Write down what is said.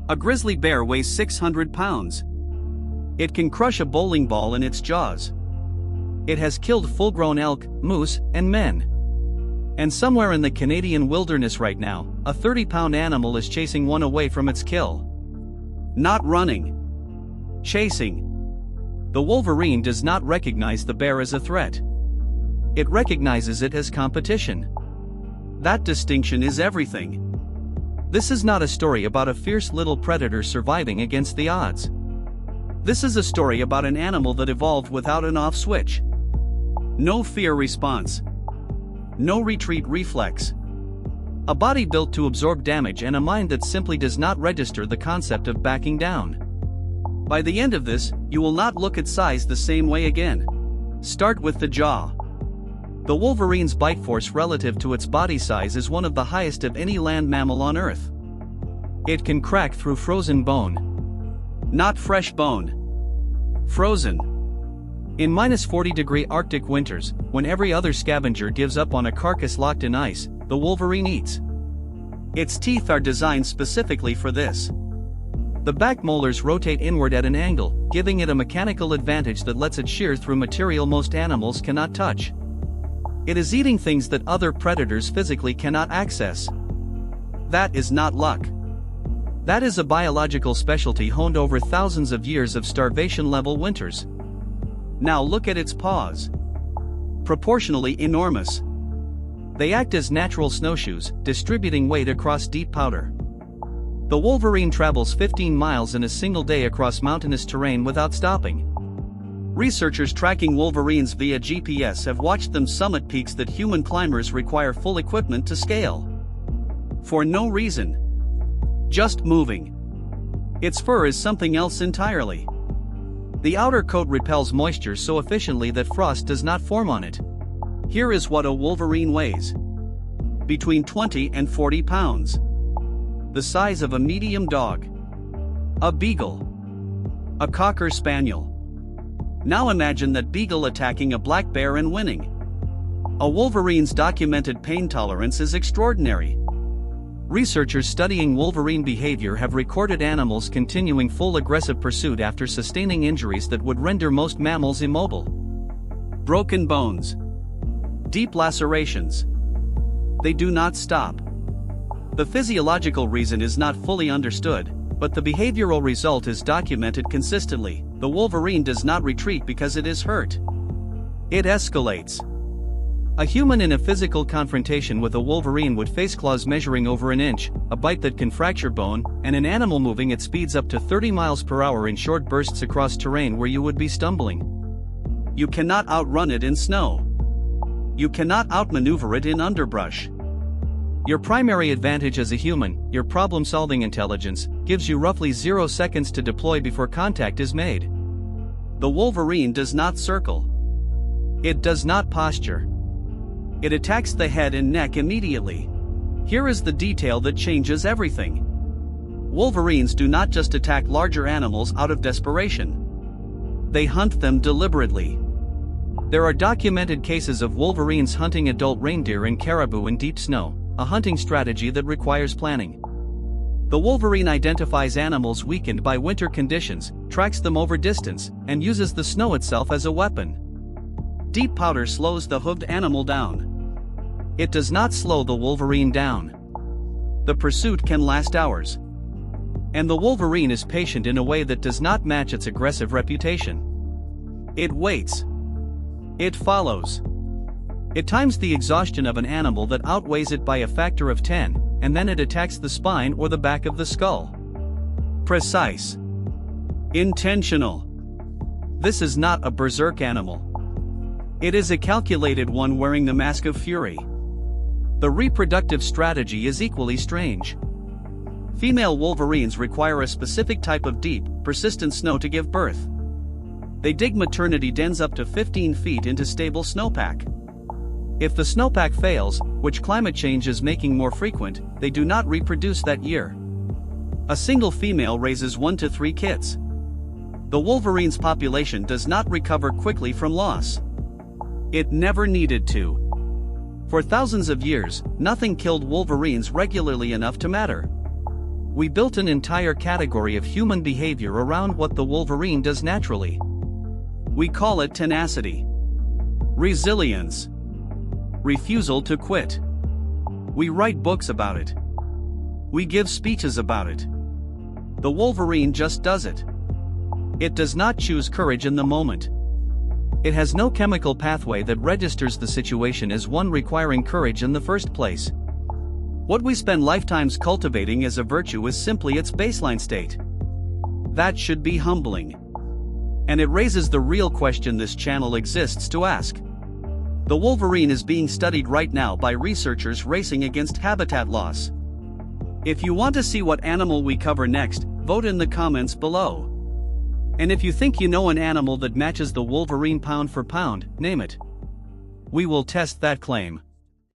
A grizzly bear weighs 600 pounds. It can crush a bowling ball in its jaws. It has killed full-grown elk, moose, and men. And somewhere in the Canadian wilderness right now, a 30-pound animal is chasing one away from its kill. Not running. Chasing. The wolverine does not recognize the bear as a threat. It recognizes it as competition. That distinction is everything. This is not a story about a fierce little predator surviving against the odds. This is a story about an animal that evolved without an off switch. No fear response. No retreat reflex. A body built to absorb damage and a mind that simply does not register the concept of backing down. By the end of this, you will not look at size the same way again. Start with the jaw. The wolverine's bite force relative to its body size is one of the highest of any land mammal on Earth. It can crack through frozen bone. Not fresh bone. Frozen. In -40-degree Arctic winters, when every other scavenger gives up on a carcass locked in ice, the wolverine eats. Its teeth are designed specifically for this. The back molars rotate inward at an angle, giving it a mechanical advantage that lets it shear through material most animals cannot touch. It is eating things that other predators physically cannot access. That is not luck. That is a biological specialty honed over thousands of years of starvation-level winters. Now look at its paws. Proportionally enormous. They act as natural snowshoes, distributing weight across deep powder. The wolverine travels 15 miles in a single day across mountainous terrain without stopping. Researchers tracking wolverines via GPS have watched them summit peaks that human climbers require full equipment to scale. For no reason. Just moving. Its fur is something else entirely. The outer coat repels moisture so efficiently that frost does not form on it. Here is what a wolverine weighs. Between 20 and 40 pounds. The size of a medium dog. A beagle. A cocker spaniel. Now imagine that beagle attacking a black bear and winning. A wolverine's documented pain tolerance is extraordinary. Researchers studying wolverine behavior have recorded animals continuing full aggressive pursuit after sustaining injuries that would render most mammals immobile. Broken bones. Deep lacerations. They do not stop. The physiological reason is not fully understood, but the behavioral result is documented consistently. The wolverine does not retreat because it is hurt. It escalates. A human in a physical confrontation with a wolverine would face claws measuring over an inch, a bite that can fracture bone, and an animal moving at speeds up to 30 miles per hour in short bursts across terrain where you would be stumbling. You cannot outrun it in snow. You cannot outmaneuver it in underbrush. Your primary advantage as a human, your problem-solving intelligence, gives you roughly 0 seconds to deploy before contact is made. The wolverine does not circle. It does not posture. It attacks the head and neck immediately. Here is the detail that changes everything. Wolverines do not just attack larger animals out of desperation. They hunt them deliberately. There are documented cases of wolverines hunting adult reindeer and caribou in deep snow, a hunting strategy that requires planning. The wolverine identifies animals weakened by winter conditions, tracks them over distance, and uses the snow itself as a weapon. Deep powder slows the hooved animal down. It does not slow the wolverine down. The pursuit can last hours. And the wolverine is patient in a way that does not match its aggressive reputation. It waits. It follows. It times the exhaustion of an animal that outweighs it by a factor of 10, and then it attacks the spine or the back of the skull. Precise. Intentional. This is not a berserk animal. It is a calculated one wearing the mask of fury. The reproductive strategy is equally strange. Female wolverines require a specific type of deep, persistent snow to give birth. They dig maternity dens up to 15 feet into stable snowpack. If the snowpack fails, which climate change is making more frequent, they do not reproduce that year. A single female raises 1 to 3 kits. The wolverine's population does not recover quickly from loss. It never needed to. For thousands of years, nothing killed wolverines regularly enough to matter. We built an entire category of human behavior around what the wolverine does naturally. We call it tenacity, resilience, refusal to quit. We write books about it. We give speeches about it. The wolverine just does it. It does not choose courage in the moment. It has no chemical pathway that registers the situation as one requiring courage in the first place. What we spend lifetimes cultivating as a virtue is simply its baseline state. That should be humbling. And it raises the real question this channel exists to ask. The wolverine is being studied right now by researchers racing against habitat loss. If you want to see what animal we cover next, vote in the comments below. And if you think you know an animal that matches the wolverine pound for pound, name it. We will test that claim.